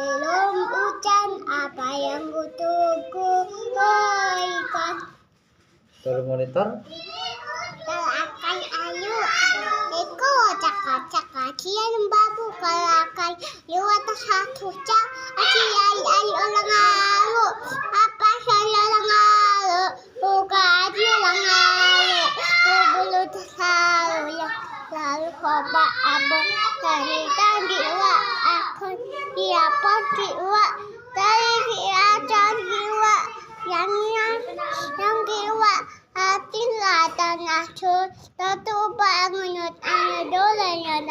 Belum hujan, apa yang kutunggu? Oh, ikan. Turun monitor. Kalakan ayu, eko cakak-cakak kian babu kalakan liwat satu cak aciai ulang alu apa saya langalu buka aja langalu bulu tahu ya lalu coba abang dari jiwa akan dia jiwa dari acan jiwa yang jiwa hati lah tanah cur, tentu bangun, anu dolan,